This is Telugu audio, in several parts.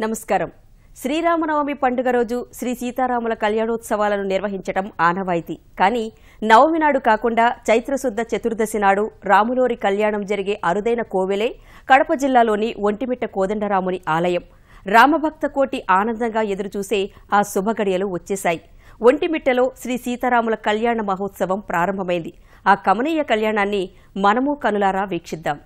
నమస్కారం. శ్రీరామనవమి పండుగ రోజు శ్రీ సీతారాముల కళ్యాణోత్సవాలను నిర్వహించడం ఆనవాయితీ. కానీ నవమి నాడు కాకుండా చైత్రశుద్ధ చతుర్దశి నాడు రాములోరి కళ్యాణం జరిగే అరుదైన కోవెలే కడప జిల్లాలోని ఒంటిమిట్ట కోదండరాముని ఆలయం. రామభక్త కోటి ఆనందంగా ఎదురుచూసే ఆ శుభగడియలు వచ్చేశాయి. ఒంటిమిట్టలో శ్రీ సీతారాముల కళ్యాణ మహోత్సవం ప్రారంభమైంది. ఆ కమనీయ కళ్యాణాన్ని మనము కనులారా వీక్షిద్దాం.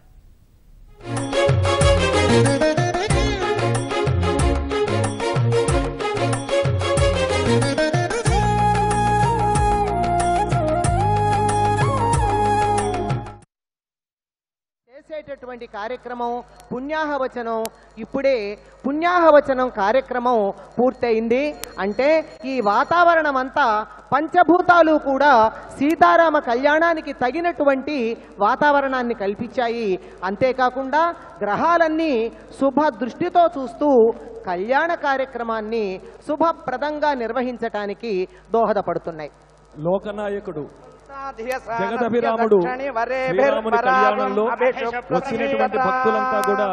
చేసేటటువంటి కార్యక్రమం పుణ్యాహవచనం. ఇప్పుడే పుణ్యాహవచనం కార్యక్రమం పూర్తయింది. అంటే ఈ వాతావరణం అంతా పంచభూతాలు కూడా సీతారామ కళ్యాణానికి తగినటువంటి వాతావరణాన్ని కల్పించాయి. అంతేకాకుండా గ్రహాలన్నీ శుభ దృష్టితో చూస్తూ కళ్యాణ కార్యక్రమాన్ని శుభప్రదంగా నిర్వహించటానికి దోహదపడుతున్నాయి. లోకనాయకుడు జగదభిరాముడు శ్రీరాముని కళ్యాణంలో వచ్చినటువంటి భక్తులంతా కూడా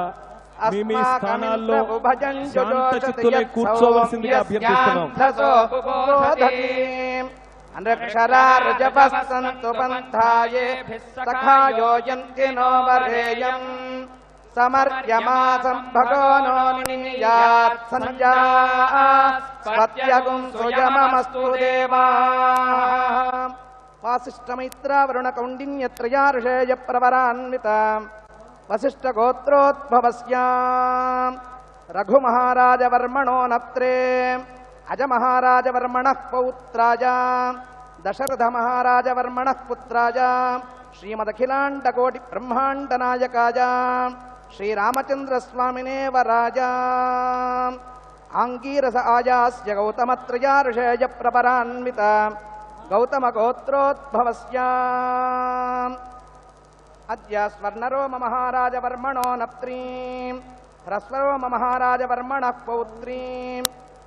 మీ స్థానాల్లో శాంత చిత్తులై కూర్చోవలసిందిగా అభ్యర్థిస్తున్నాం. సమర్యమాసం భగోనో నియాత్ సంజా స్వత్యగుం సుయమమస్తు దేవా. వాసిష్ఠమైత్ర వరుణ కౌండిన్యత్రయా ఋషేయ ప్రవరాన్విత వసిష్ఠ గోత్రోద్భవస్య రఘుమహారాజవర్మణో నత్రే అజమహారాజవర్మణః పౌత్రాయ దశరథ మహారాజవర్మణః పుత్రాయ శ్రీమదఖిలాండకోటి బ్రహ్మాండనాయకాయ శ్రీరామచంద్రస్వామినే వరాజ ఆంగీరస ఆయాస్య గౌతమత్రయా ఋషేయ ప్రవరాన్విత గౌతమ గోత్రోద్భవస్య అద్య స్వర్ణరోమ మహారాజవర్మణో నప్త్రీం హ్రస్వరోమ మహారాజవర్మణః పౌత్రీం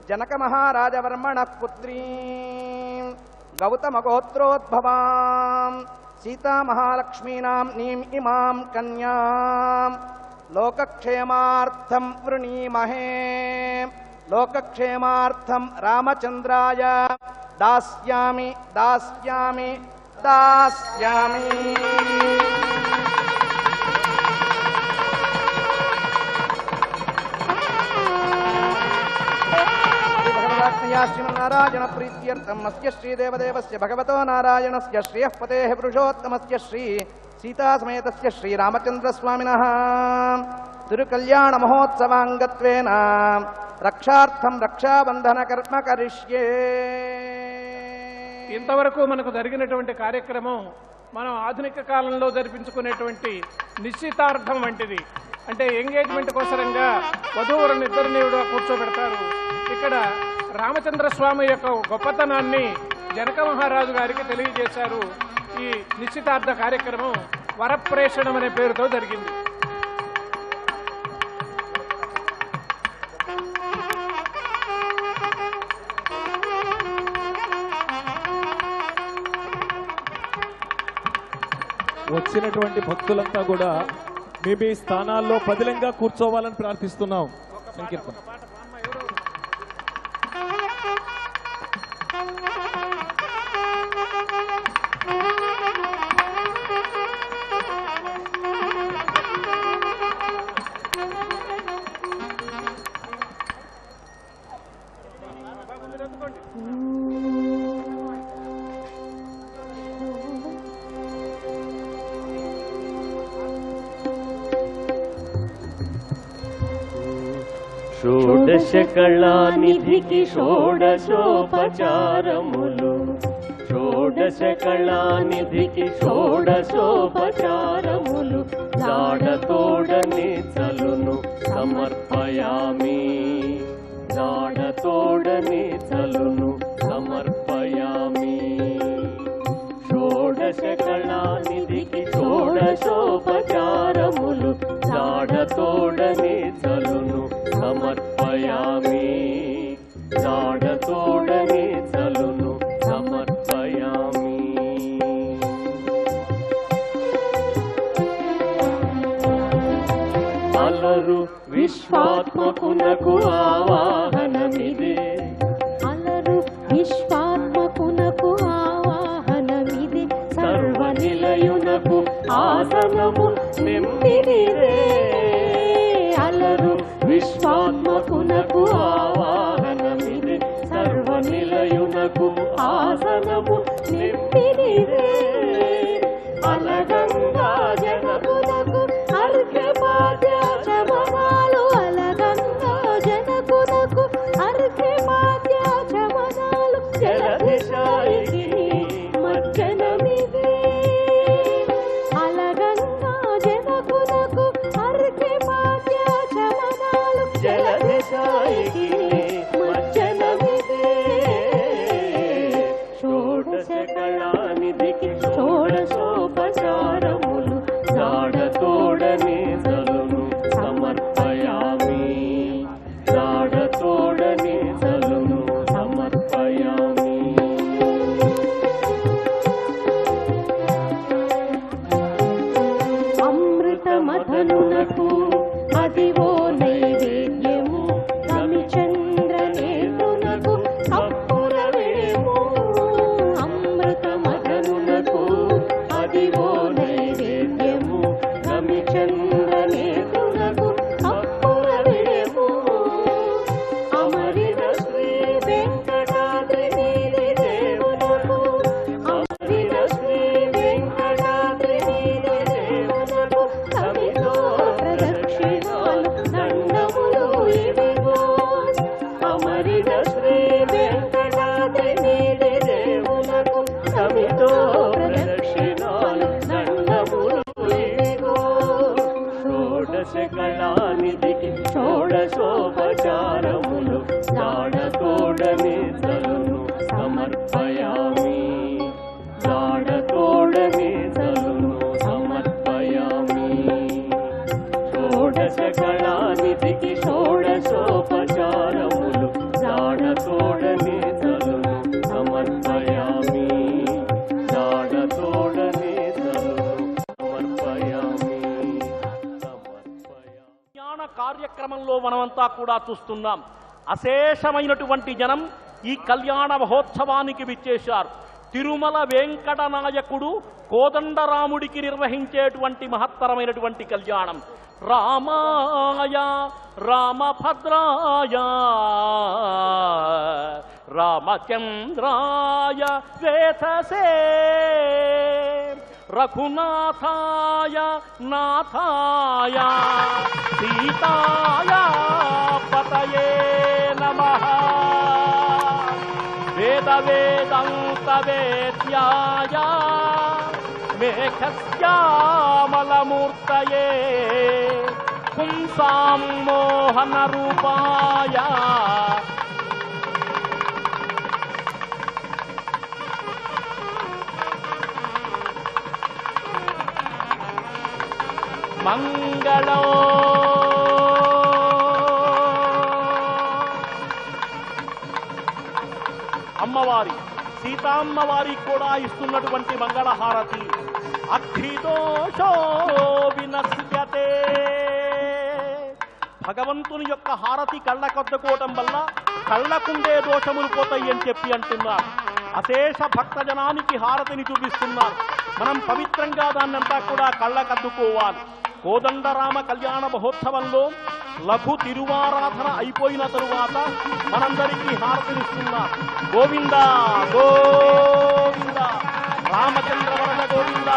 జనక మహారాజవర్మణః పుత్రీం గౌతమ గోత్రోద్భవాం సీతా మహాలక్ష్మీనాం నీం ఇమాం కన్యాం లోకక్షేమార్థం వృణీమహే. లోకక్షేమార్థం రామచంద్రాయ దాస్యామి దాస్యామి దాస్యామి. శ్రీమన్నారాయణ ప్రీత్యర్థం అస్య శ్రీదేవదేవస్య భగవతో నారాయణస్య శ్రియః పతేః పురుషోత్తమస్య శ్రీ సీతాసమేతస్య శ్రీరామచంద్రస్వామినః తిరుకల్యాణ మహోత్సవాంగత్వేన రక్షార్థం రక్షాబంధన కర్మ కరిష్యే. ఇంతవరకు మనకు జరిగినటువంటి కార్యక్రమం మనం ఆధునిక కాలంలో జరిపించుకునేటువంటి నిశ్చితార్థం వంటిది. అంటే ఎంగేజ్మెంట్ కోసరంగా వధూవరుని ఇద్దరిని కూర్చోబెడతారు. ఇక్కడ రామచంద్రస్వామి యొక్క గొప్పతనాన్ని జనక మహారాజు గారికి తెలియజేశారు. ఈ నిశ్చితార్థ కార్యక్రమం వరప్రేషణం అనే పేరుతో జరిగింది. వచ్చినటువంటి భక్తులంతా కూడా మీ స్థానాల్లో పదిలంగా కూర్చోవాలని ప్రార్థిస్తున్నాం. సంకీర్తన షోడశకళానిధికి షోడశోపచారములు షోడశకళానిధికి షోడశోపచారములు జాడతోడని చలును సమర్పయామి జాడతోడని చలును సమర్పయామి. షోడశకళానిధికి షోడశోపచారములు జాడతోడని చలును సమర్పయామి జాడతోడని చలును సమర్పయామి. అలరు విశ్వాత్మకునకు ఆవాహనమిదే అలరు విశ్వాత్మకునకు ఆవాహనమిదే సర్వనిలయునకు ఆసనము నింపినిదే అలరు విశ్వాత్మకునకు ఆవాహనమిదే సర్వనిలయునకు ఆసనము నింపినిదే అలగంగా జనకునకు అర్ఘ్యపాద్యాచమనాలు అలగంగా జనకునకు అర్ఘ్యపాద్యాచమనాలు జలధిశాయిని మజ్జనమిదే అలగంగా జనకునకు అర్ఘ్యపాద్యాచమనాలు జలధిశాయిని మజ్జనమిదే షోడశ కళానిధికి షోడశోపచారములు జాడతోడనే సలును సమర్పయామి జాడతోడనే సలును సమర్పయామి అమృతమథనునకు అదివో నైవేద్యము రవిచంద్రనేతునకు కప్పురవేము అమృతమథనునకు అదివో నైవేద్యము రవిచంద్రనేతునకు కప్పురవేము అమరిన శ్రీ వెంకటాద్రి నీలి దేవునకు అమరిన శ్రీ వెంకటాద్రి నీలి దేవునకు కవితో ప్రదక్షిణాలు దండములు ఇవిగో అమరిన శ్రీ వెంకటాద్రి నీలి దేవునకు సమితో ప్రదక్షిణాలు దండములు ఇవిగో షోడశ కళానిధికి షోడశోపచారములు జాడతోడనే సలును సమర్పయామి జాడతోడనే సలును సమర్పయామి షోడశ కళానిధికి షోడశోపచారములు జాడతోడనే సలును సమర్పయామి జాడతోడనే సలును సమర్పయామి జ్ఞాన కార్యక్రమంలో మనమంతా కూడా చూస్తున్నాం. అశేషమైనటువంటి జనం ఈ కళ్యాణ మహోత్సవానికి విచ్చేశారు. తిరుమల వెంకటనాయకుడు కోదండరాముడికి నిర్వహించేటువంటి మహత్తరమైనటువంటి కళ్యాణం. రామాయ రామభద్రాయ రామచంద్రాయ వేధసే రఘునాథాయ నాథాయ సీతాయ పతయే నమః వేద వేదాంత వేద్యాయ మేఘశ్యామలమూర్తయే పుంసాం మోహన రూపాయ మంగళో అమ్మవారి సీతామ్మవారికి కూడా ఇస్తున్నటువంటి మంగళహారతి. అఖిదోషో వినశ్యతే. భగవంతుని యొక్క హారతి కళ్ళకొద్దుకోవటం వల్ల కళ్ళకుండే దోషములు పోతాయి అని చెప్పి అంటున్నారు. అశేష భక్తజనానికి హారతిని చూపిస్తున్నారు. మనం పవిత్రంగా దాన్నంతా కూడా కళ్ళకద్దుకోవాలి. కోదండరామ కళ్యాణ మహోత్సవంలో లఘు తిరువారాధన అయిపోయిన తరువాత మనందరికీ హారతినిస్తున్నారు. గోవింద గోవింద రామచంద్ర వరద గోవింద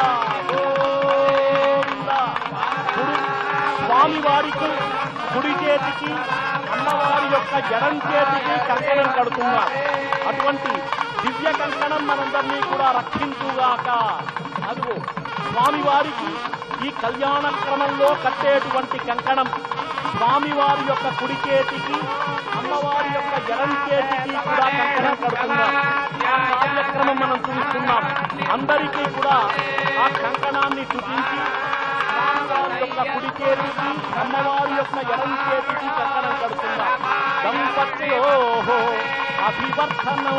గోవింద. స్వామివారికి కుడి చేతికి అమ్మవారి యొక్క ఎడం చేతికి కంకణం కడుతున్నారు. అటువంటి దివ్య కంకణం మనందరినీ కూడా రక్షించుగాక. అదిగో స్వామివారికి ఈ కళ్యాణ క్రమంలో కట్టేటువంటి కంకణం స్వామివారి యొక్క కుడి చేతికి అమ్మవారి యొక్క ఎడం చేతికి కూడా కంకణం కడుతున్నారు. ఆ కార్యక్రమం మనం చూస్తున్నాం. అందరికీ కూడా ఆ కంకణాన్ని చూపించి స్వామివారి యొక్క కుడి చేతికి అమ్మవారి యొక్క ఎడం చేతికి కంకణం కడుతున్నారు. దంపత్యో అభివర్ధనో.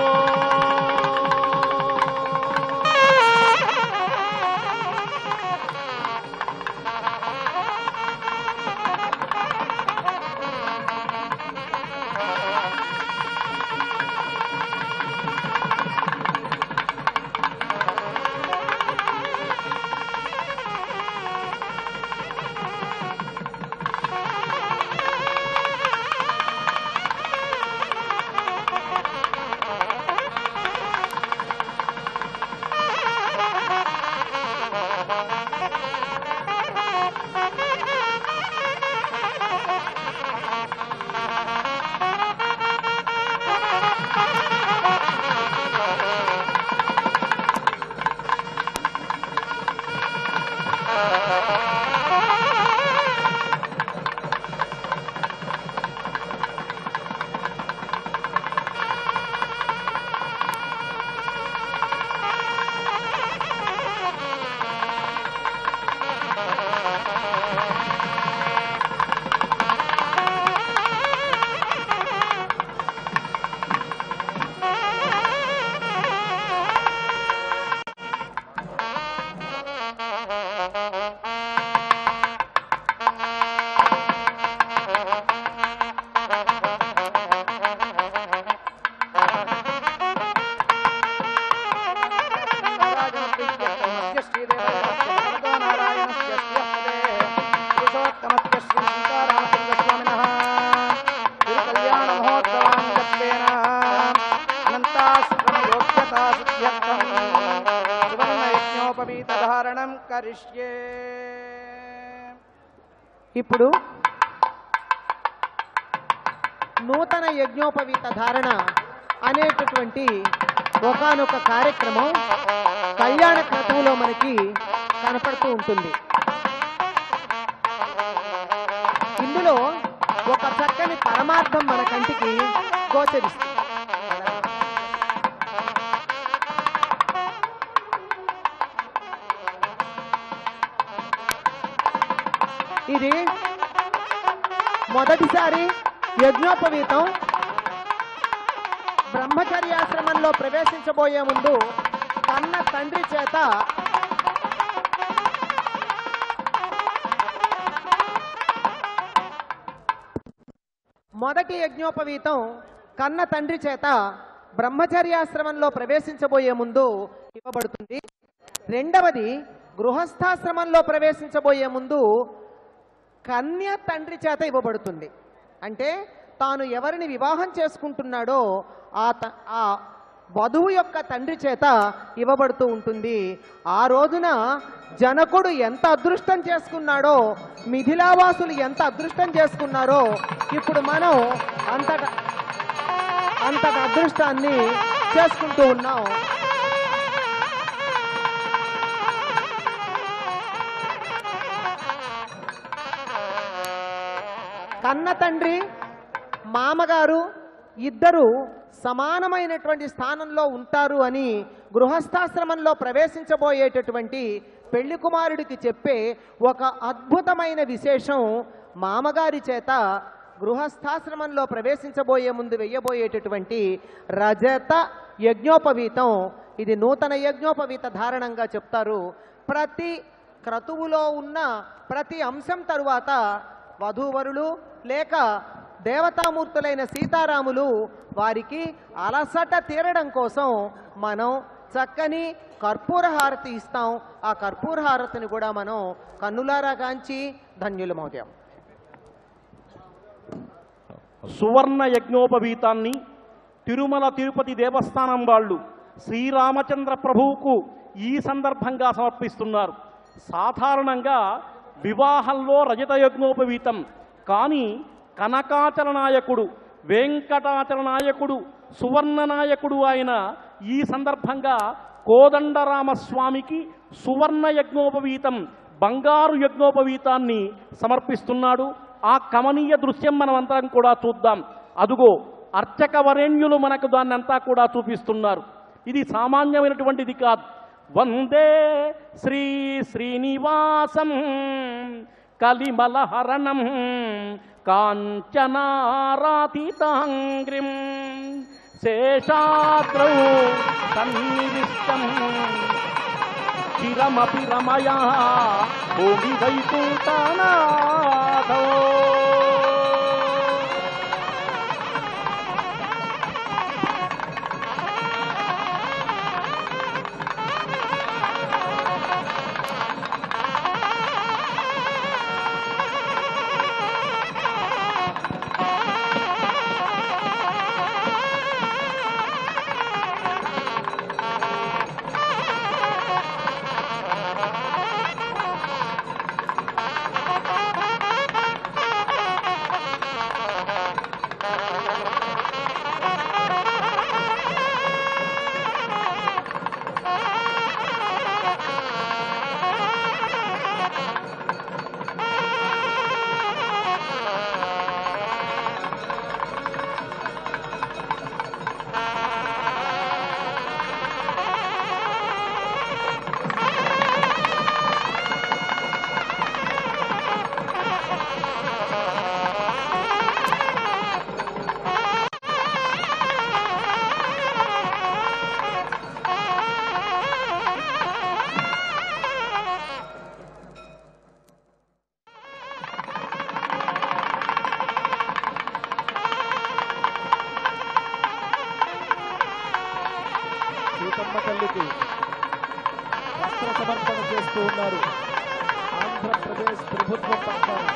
వరం కరిష్యే. ఇప్పుడు నూతన యజ్ఞోపవీత ధారణ అనేటటువంటి ఒకానొక కార్యక్రమం కళ్యాణ క్రతువులో మనకి కనపడుతూ ఉంటుంది. ఇందులో ఒక చక్కని పరమార్థం మన కంటికి గోచరిస్తుంది. ఇది మొదటిసారి యజ్ఞోపవీతం బ్రహ్మచర్యాశ్రమంలో ప్రవేశించబోయే ముందు కన్న తండ్రి చేత మొదటి యజ్ఞోపవీతం కన్న తండ్రి చేత బ్రహ్మచర్యాశ్రమంలో ప్రవేశించబోయే ముందు ఇవ్వబడుతుంది. రెండవది గృహస్థాశ్రమంలో ప్రవేశించబోయే ముందు కన్య తండ్రి చేత ఇవ్వబడుతుంది. అంటే తాను ఎవరిని వివాహం చేసుకుంటున్నాడో ఆ వధువు యొక్క తండ్రి చేత ఇవ్వబడుతూ ఉంటుంది. ఆ రోజున జనకుడు ఎంత అదృష్టం చేసుకున్నాడో, మిథిలావాసులు ఎంత అదృష్టం చేసుకున్నారో ఇప్పుడు మనం అంతట అదృష్టాన్ని చేసుకుంటూ ఉన్నాం. కన్న తండ్రి మామగారు ఇద్దరు సమానమైనటువంటి స్థానంలో ఉంటారు అని గృహస్థాశ్రమంలో ప్రవేశించబోయేటటువంటి పెళ్లి కుమారుడికి చెప్పే ఒక అద్భుతమైన విశేషం మామగారి చేత గృహస్థాశ్రమంలో ప్రవేశించబోయే ముందు వెయ్యబోయేటటువంటి రజత యజ్ఞోపవీతం. ఇది నూతన యజ్ఞోపవీత ధారణంగా చెప్తారు. ప్రతి క్రతువులో ఉన్న ప్రతి అంశం తరువాత వధూవరులు లేక దేవతామూర్తులైన సీతారాములు వారికి అలసట తీరడం కోసం మనం చక్కని కర్పూర హారతి ఇస్తాం. ఆ కర్పూర హారతిని కూడా మనం కన్నులారా కాంచి ధన్యులమవుతాం. సువర్ణ యజ్ఞోపవీతాన్ని తిరుమల తిరుపతి దేవస్థానం వాళ్ళు శ్రీరామచంద్ర ప్రభువుకు ఈ సందర్భంగా సమర్పిస్తున్నారు. సాధారణంగా వివాహంలో రజత యజ్ఞోపవీతం, కానీ కనకాచల నాయకుడు, వెంకటాచల నాయకుడు, సువర్ణ నాయకుడు ఆయన ఈ సందర్భంగా కోదండరామస్వామికి సువర్ణ యజ్ఞోపవీతం, బంగారు యజ్ఞోపవీతాన్ని సమర్పిస్తున్నాడు. ఆ కమనీయ దృశ్యం మనమంతా కూడా చూద్దాం. అదుగో అర్చక వరేణ్యులు మనకు దాన్ని అంతా కూడా చూపిస్తున్నారు. ఇది సామాన్యమైనటువంటిది కాదు. వందే శ్రీ శ్రీనివాసం కలిమలహరణం కాంచనారాతితాంగ్రిం శేషాద్రౌ సన్నివిష్టం చిరమపి రమయా భూమి వైకుంఠనాథో. సీతమ్మ తల్లికి వస్త్ర సమర్పణ చేస్తూ ఉన్నారు ఆంధ్రప్రదేశ్ ప్రభుత్వం పక్షాన.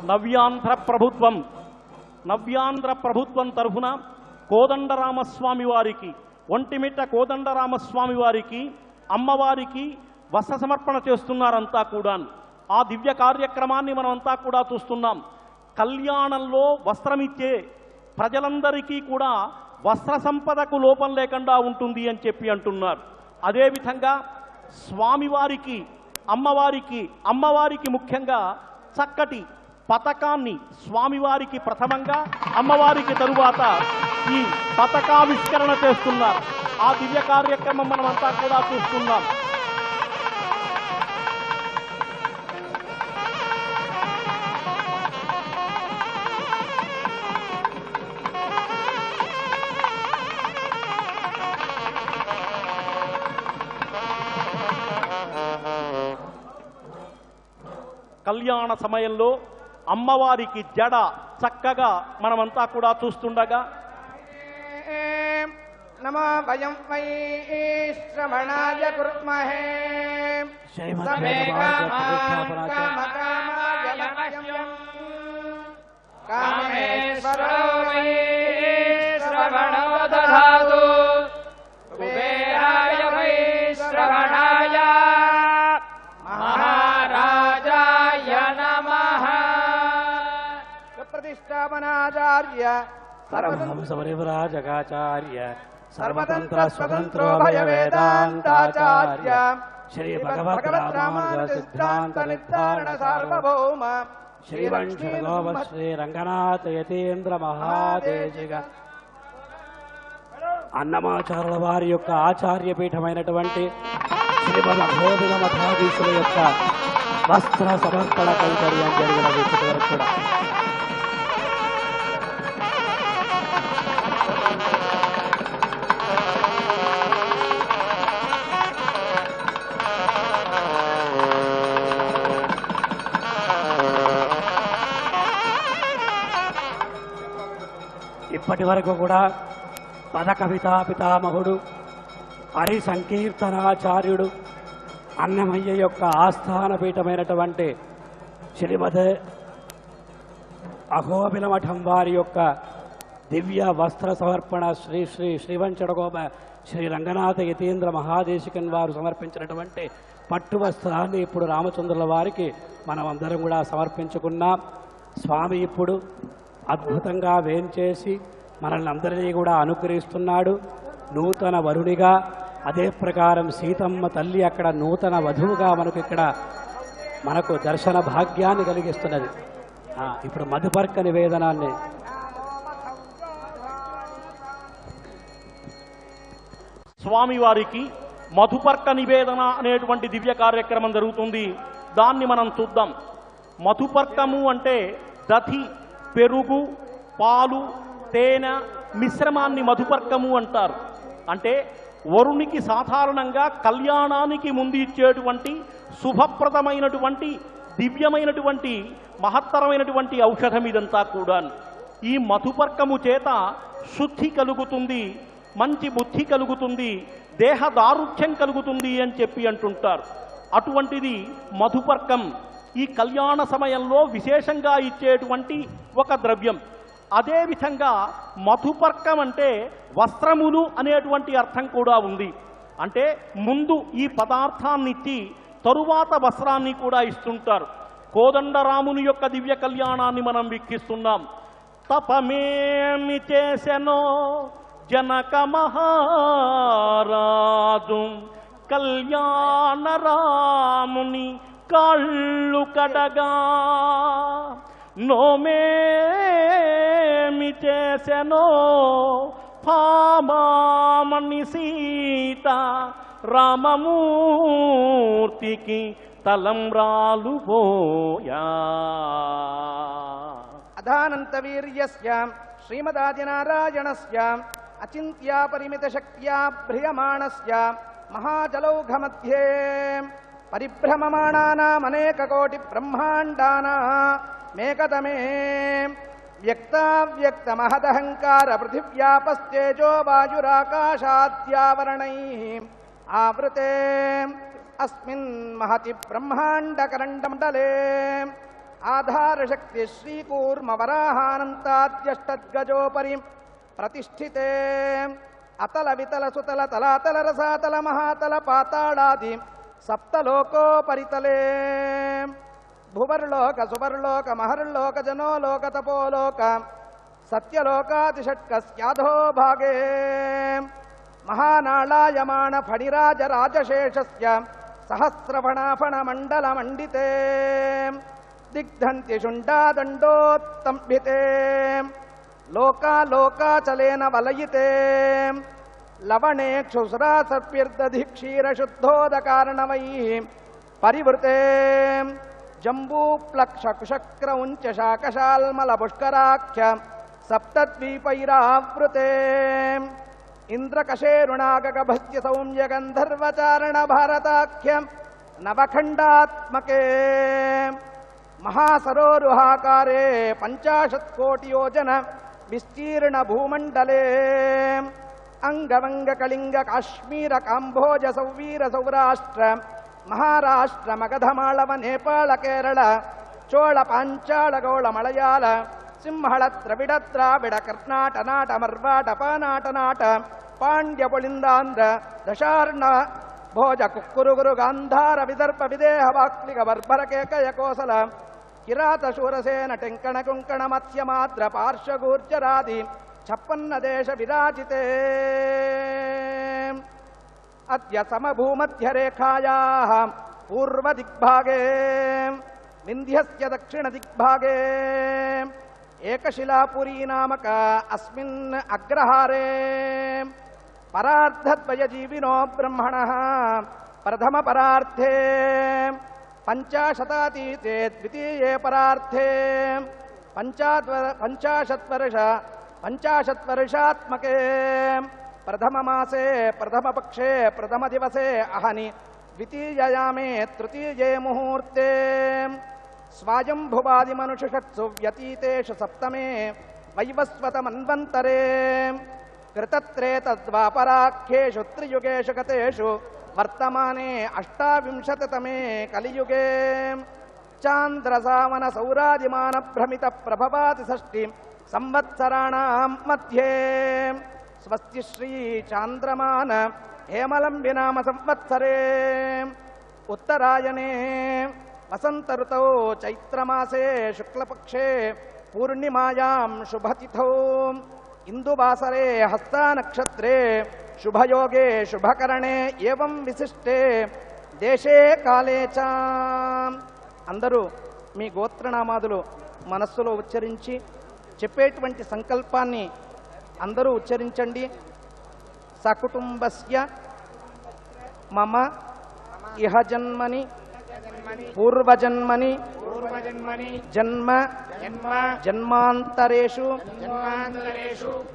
నవ్యాంధ్ర ప్రభుత్వం తరఫున కోదండరామస్వామి వారికి, ఒంటిమిట్ట కోదండరామస్వామి వారికి, అమ్మవారికి వస్త్ర సమర్పణ చేస్తున్నారంతా కూడా. ఆ దివ్య కార్యక్రమాన్ని మనమంతా కూడా చూస్తున్నాం. కళ్యాణంలో వస్త్రమిచ్చే ప్రజలందరికీ కూడా వస్త్ర సంపదకు లోపం లేకుండా ఉంటుంది అని చెప్పి అంటున్నారు. అదేవిధంగా స్వామివారికి, అమ్మవారికి ముఖ్యంగా చక్కటి పతాకాన్ని స్వామివారికి ప్రథమంగా, అమ్మవారికి తరువాత ఈ పతాకావిష్కరణ చేస్తున్నారు. ఆ దివ్య కార్యక్రమం మనమంతా కూడా చూస్తున్నాం. కళ్యాణ సమయంలో అమ్మవారికి జడ చక్కగా మనమంతా కూడా చూస్తుండగా నమో వయం వై శ్రవణాయ కుర్మహే కామేశ్వరో వై శ్రవణో దధాతు కుబేరాయ వై శ్రవణాయ మహారాజాయ నమః. ప్రతిష్టాపనాచార్య సర్వహంసపరివ్రాజకాచార్య సర్వతంత్ర స్వతంత్రో భయ వేదాంతాచార్య శ్రీ భగవద్ రామానుజ సిద్ధాంత నిర్ధారణ సార్వభౌమ శ్రీవంశగోప శ్రీ రంగనాథ యతీంద్ర మహాదేశిక అన్నమాచారుల వారి యొక్క ఆచార్య పీఠమైనటువంటి శ్రీమద్ అఘోబిల మఠాధీశుల యొక్క వస్త్ర సమర్పణ కైంకర్యం జరిగిన వీటి వరకు కూడా ఇప్పటి వరకు కూడా పద కవితా పితామహుడు, హరి సంకీర్తనాచార్యుడు, అన్నమయ్య యొక్క ఆస్థాన పీఠమైనటువంటి శ్రీమద్ అఘోబిల మఠం వారి యొక్క దివ్య వస్త్ర సమర్పణ శ్రీ శ్రీ శ్రీవంచడగోప శ్రీ రంగనాథ యతీంద్ర మహాదేశికన్ వారు సమర్పించినటువంటి పట్టు వస్త్రాన్ని ఇప్పుడు రామచంద్రుల వారికి మనం అందరం కూడా సమర్పించుకున్నాం. స్వామి ఇప్పుడు అద్భుతంగా వేంచేసి మనల్ని అందరినీ కూడా అనుగ్రహిస్తున్నాడు నూతన వరునిగా. అదే ప్రకారం సీతమ్మ తల్లి అక్కడ నూతన వధువుగా మనకు దర్శన భాగ్యాన్ని కలిగిస్తున్నది. ఇప్పుడు మధుపర్క నివేదనాన్ని స్వామివారికి మధుపర్క నివేదన అనేటువంటి దివ్య కార్యక్రమం జరుగుతుంది. దాన్ని మనం చూద్దాం. మధుపర్కము అంటే దధి, పెరుగు, పాలు, తేనె మిశ్రమాన్ని మధుపర్కము అంటారు. అంటే వరునికి సాధారణంగా కళ్యాణానికి ముందు ఇచ్చేటువంటి శుభప్రదమైనటువంటి దివ్యమైనటువంటి మహత్తరమైనటువంటి ఔషధం ఇదంతా కూడా. ఈ మధుపర్కము చేత శుద్ధి కలుగుతుంది, మంచి బుద్ధి కలుగుతుంది, దేహ దారుఢ్యం కలుగుతుంది అని చెప్పి అంటుంటారు. అటువంటిది మధుపర్కం ఈ కళ్యాణ సమయంలో విశేషంగా ఇచ్చేటువంటి ఒక ద్రవ్యం. అదేవిధంగా మధుపర్కం అంటే వస్త్రములు అనేటువంటి అర్థం కూడా ఉంది. అంటే ముందు ఈ పదార్థాన్ని ఇచ్చి తరువాత వస్త్రాన్ని కూడా ఇస్తుంటారు. కోదండరాముని యొక్క దివ్య కళ్యాణాన్ని మనం వీక్షిస్తున్నాం. తపమేమి చేసెనో జనక మహారాజు కళ్యాణ రాముని కాళ్ళు కడగా, నోమేమి చేసెనో భామామణి సీత రామమూర్తికి తలంబ్రాలు పోయా. అధానంత వీర్యస్య శ్రీమదాదినారాయణస్య అచింత్యా పరిమిత శక్త్యా భ్రియమాణస్య మహాజలౌఘమధ్యే పరిభ్రమమాణానామనేక కోటి బ్రహ్మాండానామేకతమే వ్యక్తావ్యక్త మహదహంకార పృథివ్యాపస్తేజో వాయురాకాశాద్యావరణైః ఆవృతే అస్మిన్ మహతి బ్రహ్మాండకరండమండలే ఆధారశక్తి శ్రీకూర్మవరాహానంతాద్యష్టద్గజోపరి ప్రతిష్ఠితే అతల వితల సుతల తలాతల రసాతల మహాతల పాతాళాది సప్తలోకోపరితలే భువర్లోక సువర్లోక మహర్లోక జనోలోక తపోలోక సత్యలోకాదిషట్కస్యాధో భాగే మహానాళాయమాణ ఫణిరాజ రాజశేషస్య సహస్రఫణాఫణ మండల మండితే దిగ్ధంతి శుండాదండోత్తంభితే లోకాలోకాచలేన వలయితే లవణే క్షుస్రాసర్ప్యర్దధి క్షీరశుద్ధోదకారణవై పరివృతే జంబూప్లక్షకుశక్రౌంచ శాకశాల్మల పుష్కరాఖ్య సప్తద్వీపైరావృతే ఇంద్రకశేరుణాగభస్య సౌమ్య గంధర్వచారణ భారతాఖ్య నవఖండాత్మకే మహాసరోరుహాకారే 50 కోటి యోజన విస్తీర్ణ భూమండలే అంగవంగ కళింగ కాశ్మీర కాంభోజ సౌవీర సౌరాష్ట్ర మహారాష్ట్ర మగధమాళవ నేపాళ కేరళ చోళ పాంచాళ గౌళ మలయాళ సింహళ ద్రవిడ ద్రావిడ కర్ణాట నాట మర్వాట పానాట నాట పాండ్య పుళిందాంధ్ర దశార్ణ భోజ కుక్కురుగురు గాంధార విదర్భ విదేహ వాక్లిక బర్భర కేకయ కోసల కిరాత శూరసేన టెంకణ కుంకణ మత్స్యమాద్ర పార్శ్వగూర్జరాది 56 దేశ విరాజితే అద్య సమభూమధ్యరేఖాయాః పూర్వదిగ్భాగే వింధ్యస్య దక్షిణదిగ్భాగే ఏకశిలాపురీ నామక అస్మిన్ అగ్రహారే పరార్ధద్వయజీవినో బ్రహ్మణః ప్రథమ పరార్థే 50 ద్వితీయే పరార్థే 50 వర్షాత్మకే ప్రథమ మాసే ప్రథమ పక్షే ప్రథమ దివసే అహని ద్వితీయయామే తృతీయే ముహూర్తే స్వాయంభువాది మనుషుషత్సు వ్యతీతేషు సప్తమే వైవస్వత మన్వంతరే కృతత్రేతద్వాపరాఖ్యేషు త్రియుగేషు గతేషు వర్తమానే 28తమే కలియుగే చాంద్రసావన సౌరాదిమాన భ్రమిత ప్రభవాతి 6 సంవత్సరాణాం మధ్యే స్వస్తి శ్రీ చాంద్రమాన హేమలంబి నామ సంవత్సరే ఉత్తరాయణే వసంత ఋతౌ చైత్రమాసే శుక్లపక్షే పూర్ణిమాయాం శుభతిథౌ ఇందువాసరే హస్తా నక్షత్రే శుభయోగే శుభకరణే ఏవం విశిష్టే దేశే కాలే చ. అందరూ మీ గోత్రనామాదులు మనస్సులో ఉచ్చరించి చెప్పేటువంటి సంకల్పాన్ని అందరూ ఉచ్చరించండి. సకుటుంబస్య మమ ఇహ జన్మని పూర్వజన్మని జన్మ జన్మాంతరేషు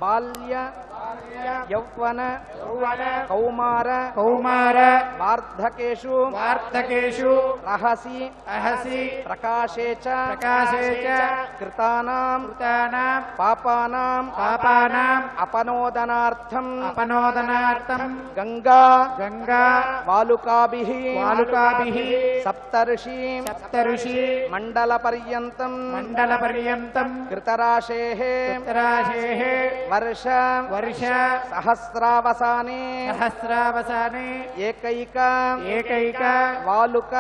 బాల్య యౌవన కౌమార వార్ధకేషు రహసి ప్రకాశే చ కృతానాం పాపానాం అపనోదనార్థం గంగా వాలుకాభిః సప్తర్షి మండల పర్యంతం కృతరాశేః వర్ష సహస్రావసానే ఏకైక వాలుక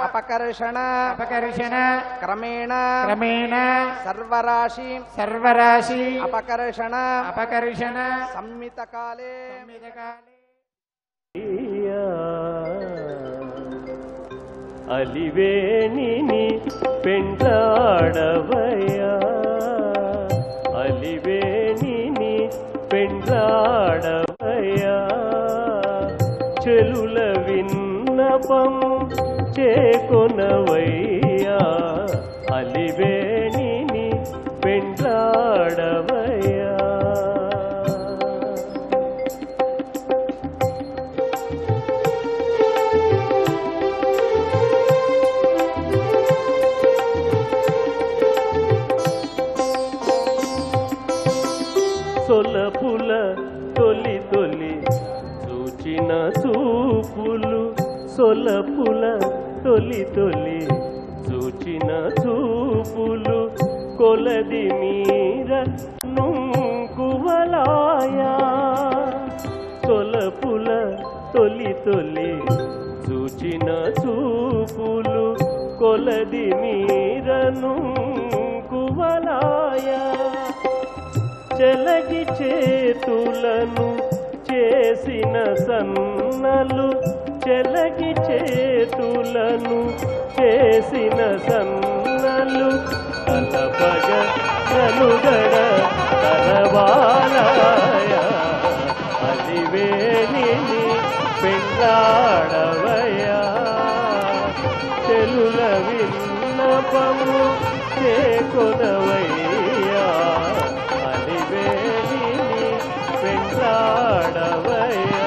అపకర్షణ క్రమేణ సర్వరాశి అపకర్షణ సంమిత కాలే అలివేణిని పెండ్లాడవయ్యా అలివేణిని పెండ్లాడవయ్యా చెలుల విన్నపం చేకొనవయ్యా అలివేణిని పెండ్లాడవయ్యా సొలపుల తొలి తొలి చూచిన చూపులు సొలపుల తొలి తొలి చూచిన చూచిన చూపులు కొలది మీర నుంకువలాయా తొలపుల తొలి తొలి చూచిన చూపులు కొలది మీర నుంకువలాయా చెలగి చేతులను చేసిన సన్నలు చెలగి చేతులను చేసిన సన్నలు తలపగ నలుగడ తలవాలయ అలివేణిని పెళ్ళాడవయా చెలుల విన్నపము చేకొనవయ్యా అలివేణిని పెళ్ళాడవయ్యా.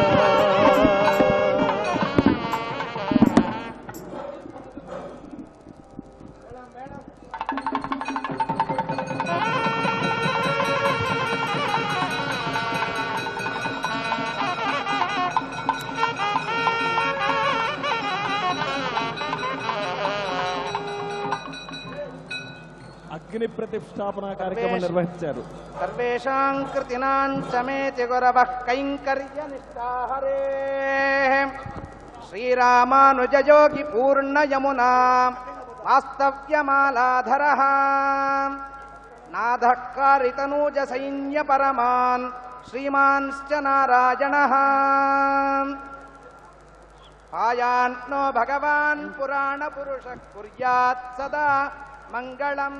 అగ్ని ప్రతిష్టాపన కార్యక్రమం నిర్వహించారు. సర్వేషాం కృతినాం చమేతి గురవః కైంకర్యనిష్టా హరేః శ్రీరామానుజయోగి పూర్ణయమునా వాస్తవ్యమాలాధరః నాథః కారితనూజ సైన్య పరమాన్ శ్రీమాన్శ్చ నారాయణః ఆయాన్నో భగవాన్ పురాణ పురుషః కుర్యాత్ సదా మంగళం.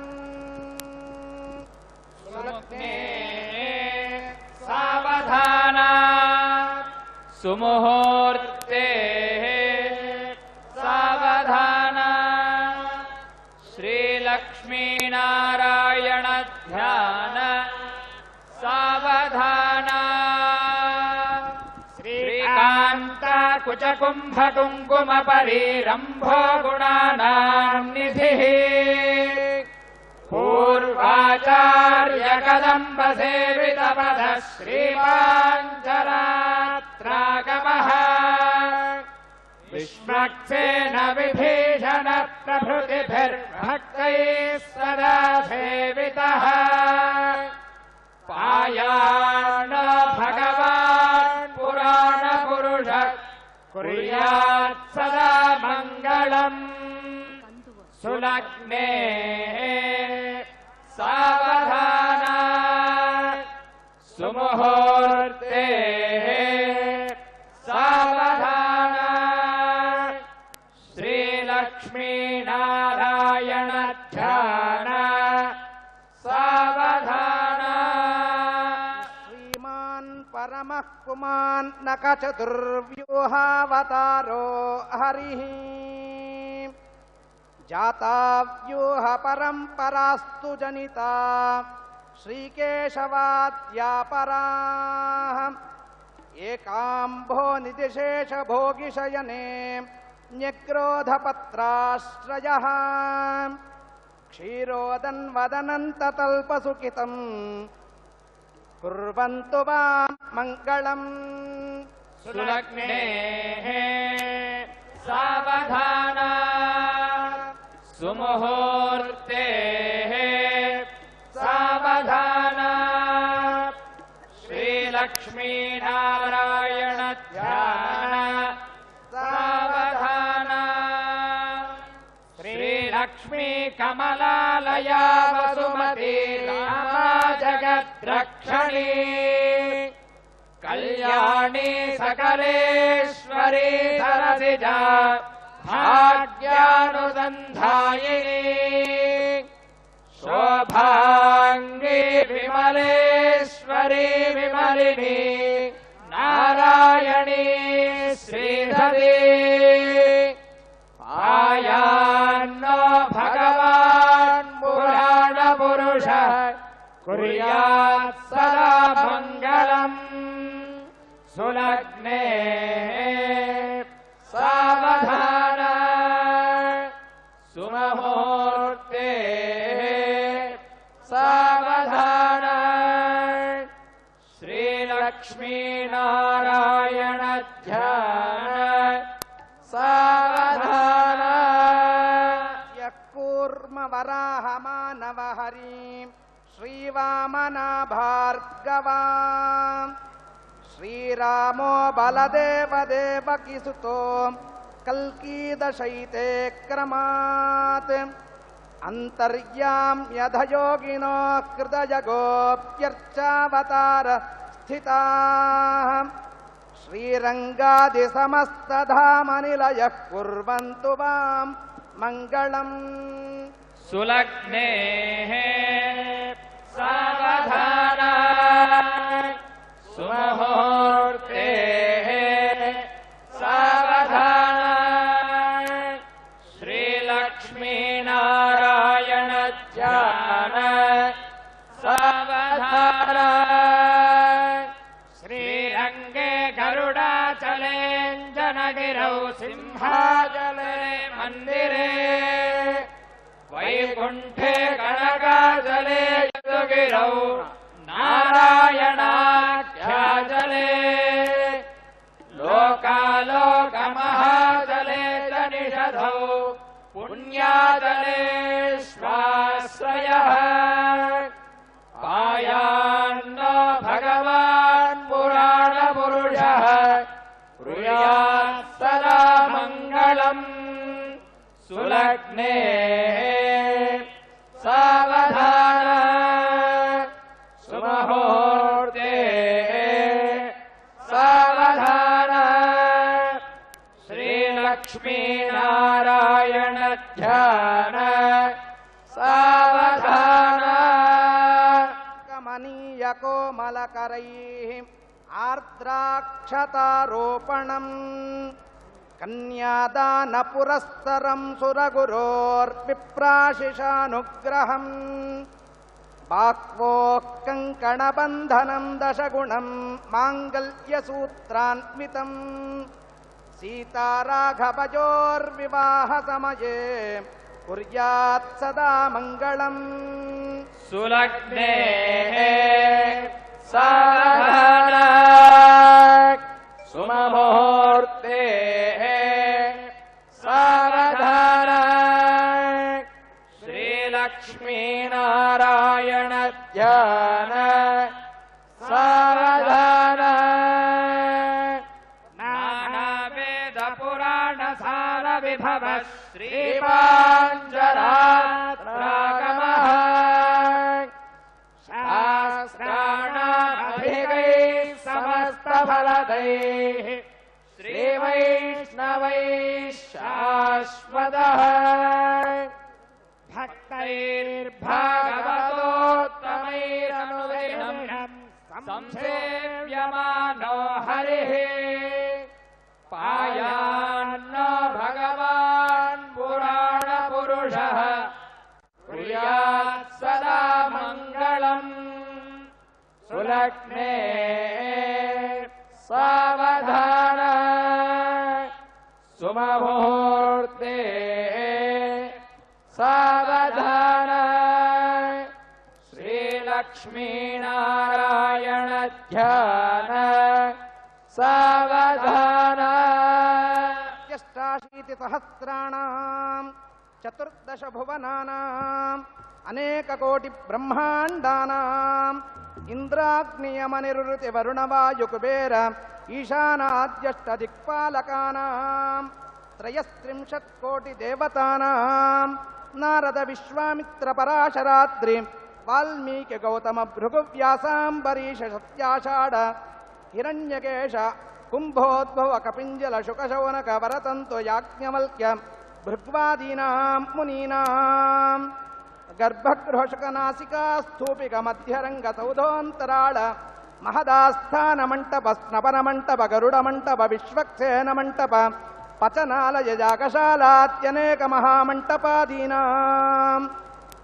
సావధాన సుముహూర్తే సావధాన శ్రీలక్ష్మీనారాయణ ధ్యాన సావధాన శ్రీకాంత కుచకుంభ కుంకుమ పరిరంభో గుణానాం నిధిః పూర్వాచార్య కదంబ సేవిత పద శ్రీమాంజరాత్రాగమః విష్ణుక్సేన విభీషణ ప్రభృతిభిర్భక్తైః సదా సేవితః పాయాణ భగవాన్ పురాణ పురుషః కుర్యాత్ సదా మంగళం. సులగ్నే సావధాన సుముహూర్తే సావధాన శ్రీలక్ష్మీనారాయణ ధ్యాన సావధాన శ్రీమాన్ పరమః పుమాన్ నక చతుర్వ్యూహావతారో హరిః జాతావ్యూహ పరంపరాస్తు జనితా శ్రీకేశవాద్యాపరాః ఏకాంభో నిధిశేష భోగిశయనే న్యగ్రోధపత్రాశ్రయః క్షీరోదన్వదనంతతల్పసుకితం కుర్వంతు వాం మంగళం. సులగ్నే సావధాన సుముహూర్తే సావధాన శ్రీలక్ష్మీనారాయణ ధ్యాన సావధాన శ్రీలక్ష్మీ కమలాలయా వసుమతి రామా జగద్రక్షణీ కళ్యాణి సకలేశ్వరీ సరసిజా భాగ్యానుసంధాయిని శోభాంగి విమలేశ్వరీ విమలిని నారాయణీ శ్రీధరీ ఆయాన్నో భగవాన్ పురాణ పురుషః కుర్యాత్ సదా మంగళం. సులగ్నే సావధాన సుముహూర్తే సావధాన శ్రీలక్ష్మీనారాయణ ధ్యాన సావధాన. యః పూర్వ सोमवराहमानवहरीं श्रीवामना भार्गवा श्रीरामो बलदेवदेवकीसुतो कल्कीदशैते क्रमात् अन्तर्याम्यधयोगिनो हृदयगोप्यर्चावतार स्थिताः श्रीरङ्गादिसमस्तधामनिलयः कुर्वन्तु वां मङ्गलम् सुलग्नेः सावधाना सुमुहूर्तेः सावधाना श्रीलक्ष्मीनारायण ध्यान सावधाना श्रीरङ्गे गरुडाचलेञ्जनगिरौ सिंहाचले मन्दिरे वैकुण्ठे कनकाचले यदुगिरौ नारायणाख्याचले लोकालोकमहाचले च निषधौ पुण्याचले स्वाश्रयः पायान्नो भगवान् पुराणपुरुषः ब्रूयात् सदा मङ्गलम् सुलग्ने सावधाना सुमुहूर्ते सावधाना श्रीलक्ष्मीनारायण ध्यान सावधाना कमनीयकोमलकरैः आर्द्राक्षतारोपणम् कन्यादानपुरस्सरं सुरगुरोर्विप्राशिषानुग्रहम् बाह्वोः कङ्कणबन्धनं दशगुणं माङ्गल्यसूत्रान्वितम् सीताराघवयोर्विवाहसमये कुर्यात् सदा मङ्गलम् सुलग्नेः सावधाना सुमुहूर्तेः सावधाना श्रीलक्ष्मीनारायण ध्यान सावधाना नानावेदपुराणसारविभव श्रीपाञ्जरागमः शास्त्राणामधिगैः समस्तफलदैः श्रीवैष्णवैः शाश्वतः भक्तैर्भागवतोत्तमैरनुदिनं संसेव्यमानो हरिः पायान्नो भगवान् पुराणपुरुषः ब्रूयात् सदा मङ्गलम् सुलग्ने सावधाना सुमुहूर्ते सावधाना श्रीलक्ष्मीनारायण ध्यान सावधाना सहस्राणां चतुर्दश भुवनानाम् अनेककोटिब्रह्माण्डानाम् इन्द्राग्नियमनिरुतिवरुणवायुकुबेर ईशानाद्यष्टदिक्पालकानां त्रयस्त्रिंशत्कोटिदेवतानां नारद विश्वामित्र पराशराद्रि वाल्मीकि गौतम भृगुव्यासाम्बरीश सत्याषाढ हिरण्यकेश कुम्भोद्भव कपिञ्जल शुकशौनक वरतन्तु याज्ञवल्क्य भृग्वादीनां मुनीनां गर्भगृहशुकनासिका स्थूपिक मध्यरंग सौधोन्तराळ महदास्थान मंटप स्नपन मंटप गरुड़ मंटप विश्वक्सेन मंटप पचनालय यागशालात्यनेक महामंटपादीनां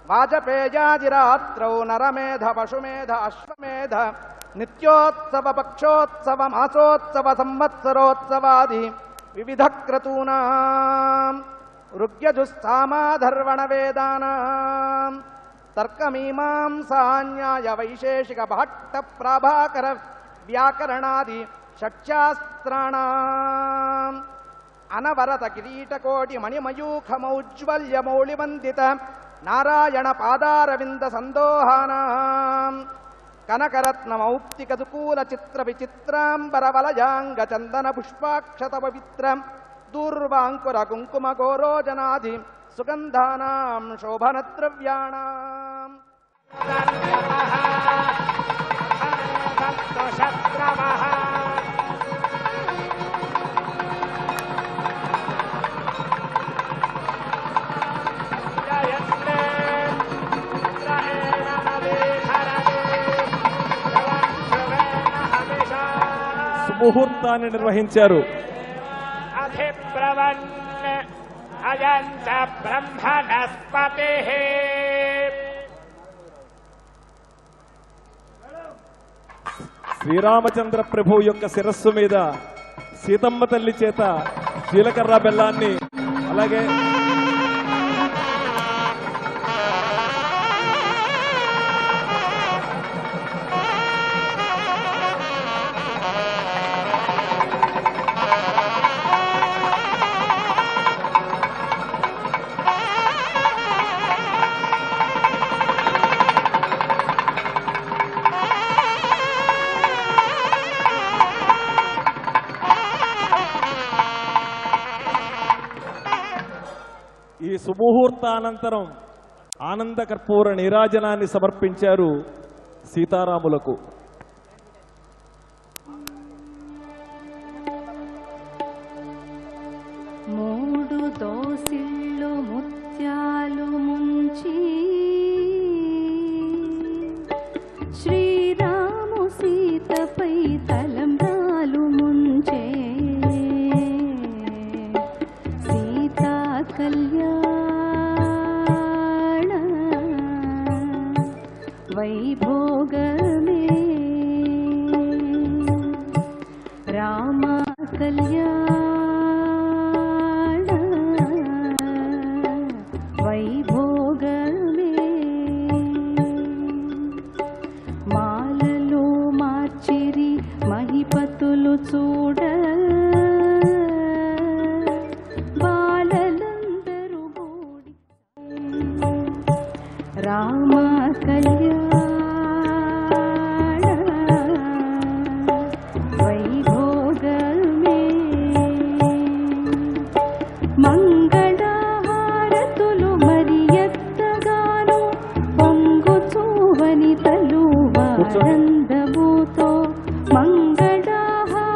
वाजपेयादिरात्रौ नरमेध पशुमेध अश्वमेध नित्योत्सव पक्षोत्सव मासोत्सव संवत्सरोत्सवादि विविध क्रतूनां ऋग्यजुस्सामाधर्वण वेदानां तर्कमीमांसान्याय वैशेषिक भट्ट प्राभाकर व्याकरणादि षट्शास्त्राणाम् अनवरत किरीटकोटि मणिमयूखमौज्ज्वल्य मौलिवन्दित నారాయణ పాదారవింద సందోహానాం కనకరత్న మౌక్తికదుకూల చిత్ర విచిత్రాంబర వలయాంగ చందన పుష్పాక్షత పవిత్రం దూర్వాంకుర కుంకుమ గోరోజనాది సుగంధానాం శోభన ద్రవ్యాణాం ముహూర్తాన్ని నిర్వహించారు. శ్రీరామచంద్ర ప్రభు యొక్క శిరస్సు మీద సీతమ్మ తల్లి చేత జీలకర్ర బెల్లాన్ని అలాగే ఈ సుముహూర్తానంతరం ఆనంద కర్పూర నీరాజనాన్ని సమర్పించారు సీతారాములకు. మూడు దోసిళ్ళు ముత్యాలు ముంచి శ్రీరాము సీతపై తలంబ్రాలు ముంచే సీతా కళ్యాణ వైభోగమే రామ కళ్యాణ వైభోగమే మాలలో మార్చిరి మహిపతులు చూడ బాలలందరూ గూడి రామ కళ్యాణ వైభోగమే మంగళహారతులు మరి ఎత్తగాను పొంగుచూ వనితలు ఆనందముతో మంగళహారతులు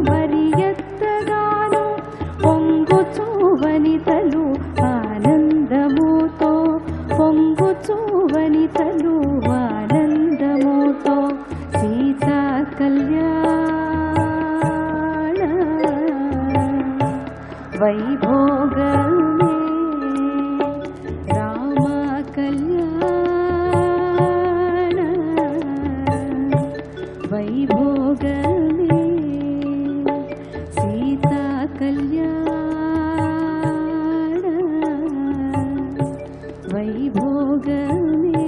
మరి ఎత్తగాను పొంగుచూ వనితలు ఆనందముతో పొంగుచూ వనితలు ఆనందముతో సీతా కళ్యాణ వైభోగమే రామ కళ్యాణ వైభోగమే సీతా కళ్యాణ వైభోగమే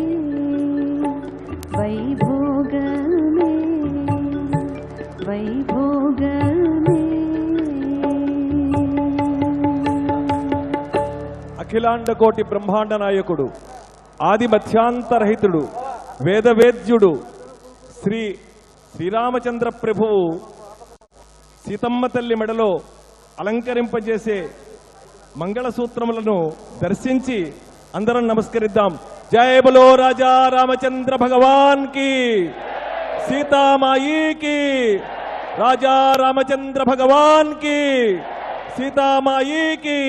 వైభోగమే వైభోగమే అఖిలాండ కోటి బ్రహ్మాండ నాయకుడు ఆది మధ్యాంతరహితుడు వేదవేద్యుడు శ్రీరామచంద్ర ప్రభువు సీతమ్మ తల్లి మెడలో అలంకరింపజేసే మంగళసూత్రములను దర్శించి అందరం నమస్కరిద్దాం. జయ బలో రాజా రామచంద్ర భగవాన్ కి, సీతామాయి కి, రాజా రామచంద్ర భగవాన్ కి, సీతామాయి కి.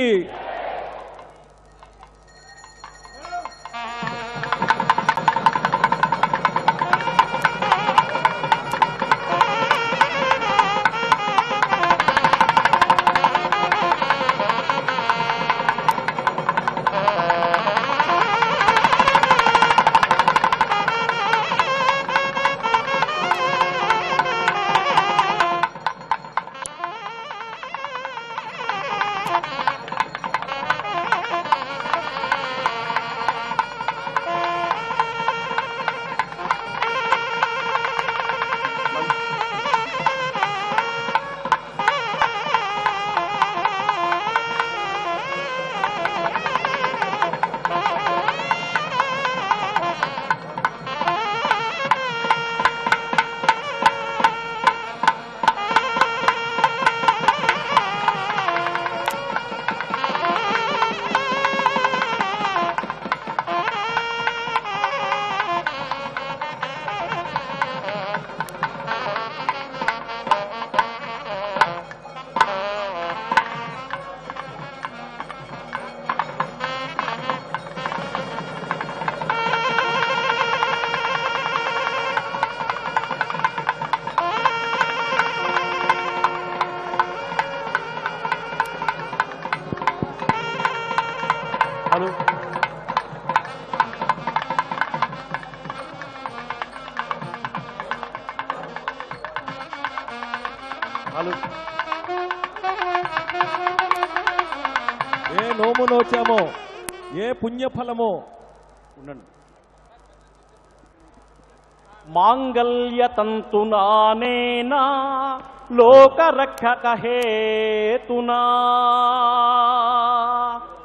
చాలు. ఏ నోము నోచామో, ఏ పుణ్యఫలమో ఉండండి. మాంగళ్యతంతునానేనా లోకరక్షక హేతునా.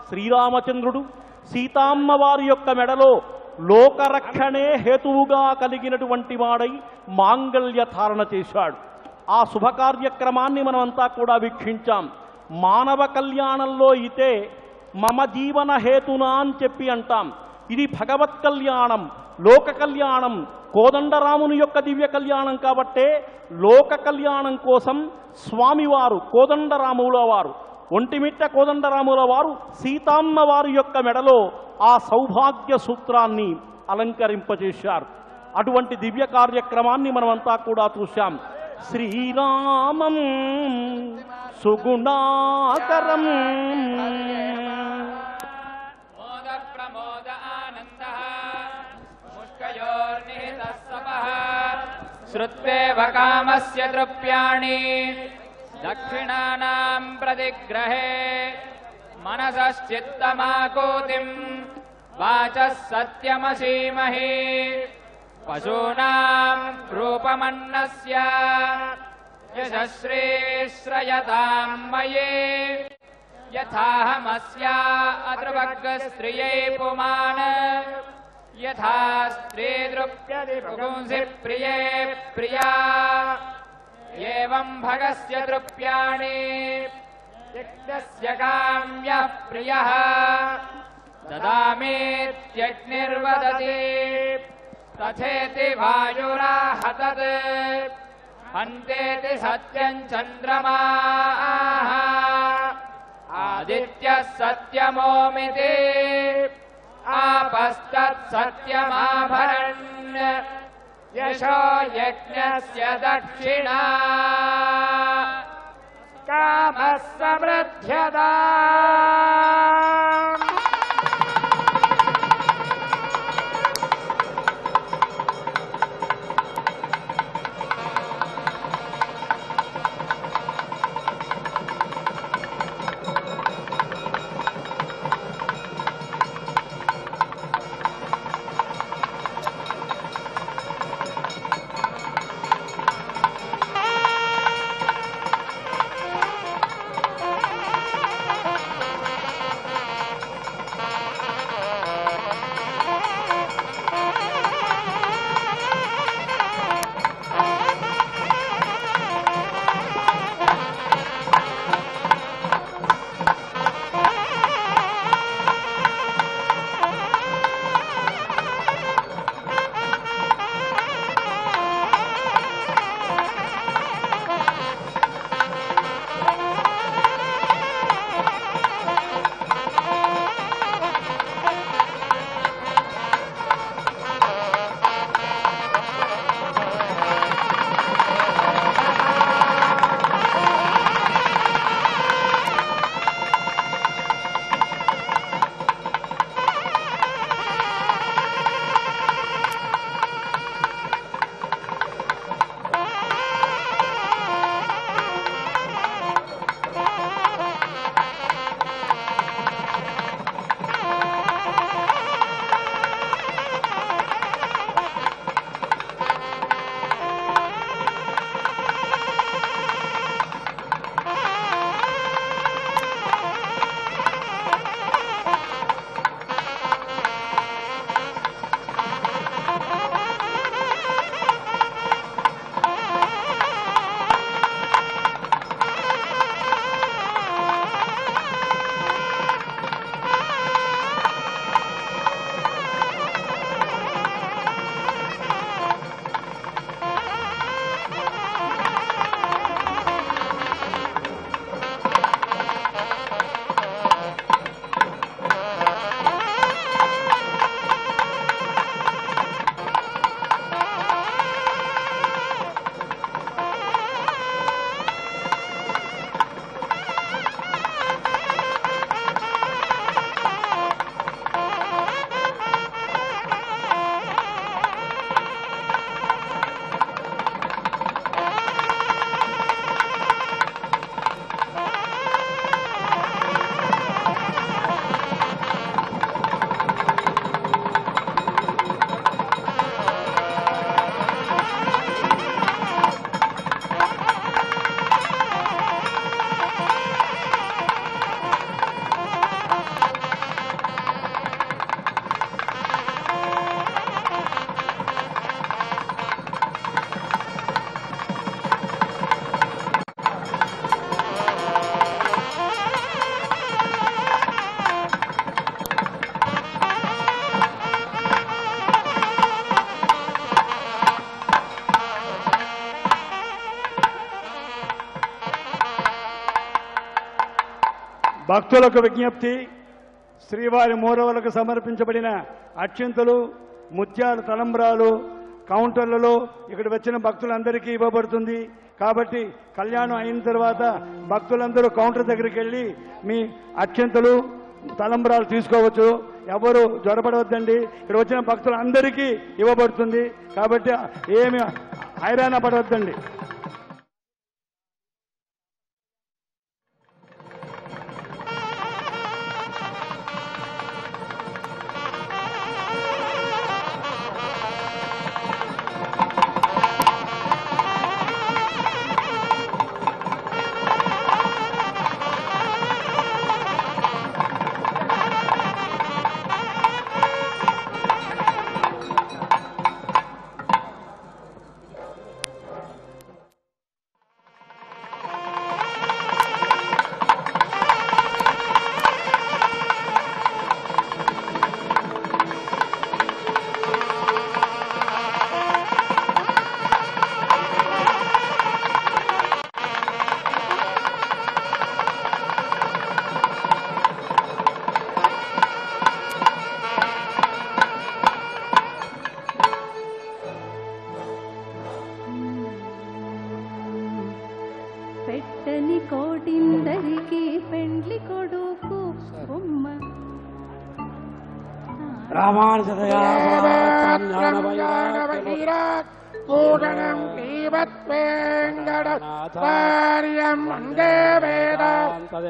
శ్రీరామచంద్రుడు సీతామ్మ వారి యొక్క మెడలో లోకరక్షణే హేతువుగా కలిగినటువంటి వాడై మాంగళ్య ధారణ చేశాడు. ఆ శుభ కార్యక్రమాన్ని మనమంతా కూడా వీక్షించాం. మానవ కళ్యాణంలో అయితే మమ జీవన హేతునా అని చెప్పి అంటాం. ఇది భగవత్ కళ్యాణం, లోక కళ్యాణం, కోదండరాముని యొక్క దివ్య కళ్యాణం కాబట్టే లోక కళ్యాణం కోసం స్వామివారు కోదండరాముల వారు, ఒంటిమిట్ట కోదండరాముల వారు సీతామ్మ వారి యొక్క మెడలో ఆ సౌభాగ్య సూత్రాన్ని అలంకరింపజేశారు. అటువంటి దివ్య కార్యక్రమాన్ని మనమంతా కూడా చూశాం. శ్రీరామం సుగుణాకరం శ్రుత్వేవ కామస్య ద్రవ్యాణి దక్షిణానాం ప్రతిగ్రహే మనసశ్చిత్తమాకూతిం వాచః సత్యమసీమహి పశూనాం రూపమన్నస్య యశశ్రీశ్రయతాం మయే యథాహమస్యా అద్రువగ్స్త్రియై పుమాన్ యథా స్త్రీదృప్యతి పుంసి ప్రియే ప్రియా ఏవం భగస్య దృప్యాణి యజ్ఞస్య కామ్యః ప్రియః దదామీత్యగ్నిర్వదతి తథేతి వాయురాహతత్ హంతేతి సత్యం చంద్రమాః ఆదిత్యః సత్యమోమితి ఆపస్తత్ సత్యమాభరన్ యశో యజ్ఞస్య దక్షిణా కామః సమృద్ధ్యతా. భక్తులకు విజ్ఞప్తి, శ్రీవారి మూరవులకు సమర్పించబడిన అక్షింతలు, ముత్యాల తలంబ్రాలు కౌంటర్లలో ఇక్కడ వచ్చిన భక్తులందరికీ ఇవ్వబడుతుంది. కాబట్టి కళ్యాణం అయిన తర్వాత భక్తులందరూ కౌంటర్ దగ్గరికి వెళ్ళి మీ అక్షింతలు, తలంబ్రాలు తీసుకోవచ్చు. ఎవరు జ్వరపడవద్దండి. ఇక్కడ వచ్చిన భక్తులందరికీ ఇవ్వబడుతుంది. కాబట్టి ఏమి హైరాణ పడవద్దండి. పెట్టని కోటిందరికి పెండ్లి కొడుకు బొమ్మ పూరణం శ్రీవత్వేంగడం వందే వేద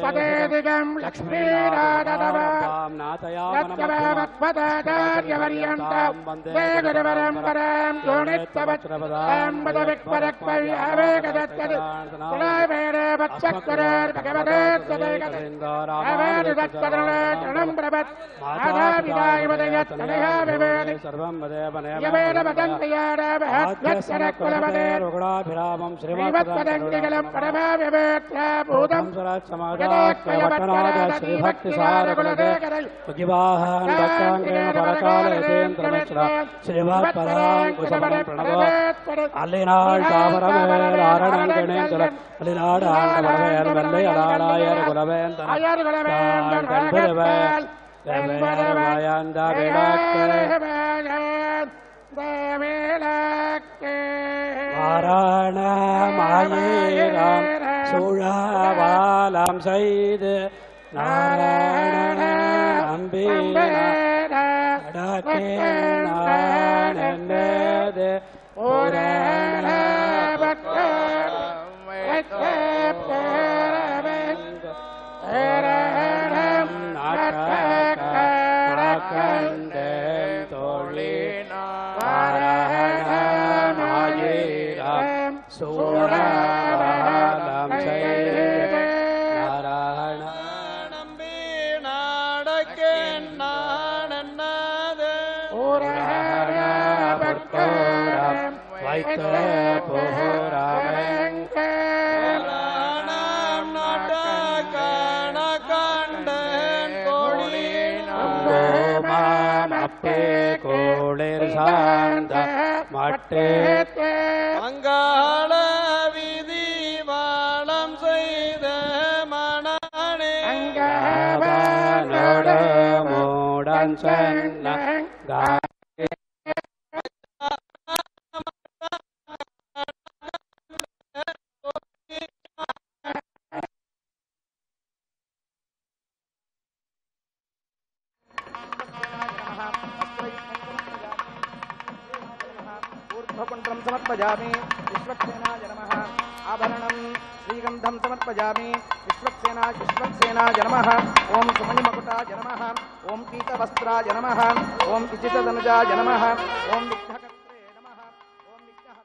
పదేదిగం లక్ష్మీరాధవత్పదాచార్యవర్యంతం తే గురువరం పరం యోనిత్తవత్పదం పదవిక్పరక్పర్యావేగదత్తది కులావేరే వత్సక్కరర్భగవతే తదేగతం ప్రభత్ ఆధావిదాయవదయత్తనయా వివేది యవేద వదంతయారవహత్వత్సరకులవదే శ్రీవత్పదంతికలం పరమావ్యవేత్యాభూతం வாரணமாயிரம் சூழவாலம் செய்து நாராயண அம்பினது பூரண சூழவாலம் செய்து நாராயண வைத்த மட்டே கோளிர் சார்ந்த மட்டே மங்கள விதி வாழம் செய்த மணனே அங்கவனோடு மூடன் சென்ன ऊर्ध्वपुण्ड्रं समर्पयामि विश्वक्सेनाय नमः आभरणं श्रीगन्धं समर्पयामि विश्वक्सेनाय नमः ओं सुमणिमकुटाय नमः ओं पीतवस्त्राय नमः ओं विजितधनुजाय नमः ओं विघ्नकर्त्रे नमः ओं विघ्नः